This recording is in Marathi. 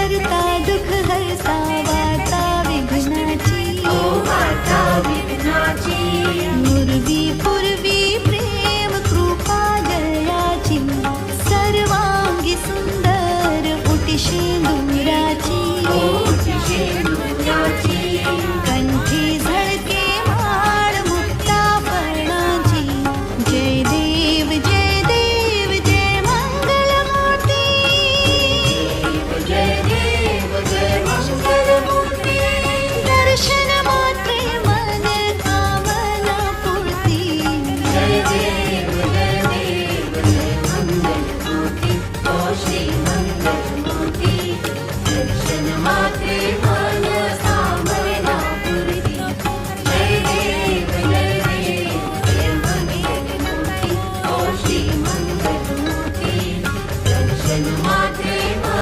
करता दुःख हरता वार्ता विघ्नाची पूर्वी प्रेम कृपा जयाची सर्वांगी सुंदर उटी शेंदुराची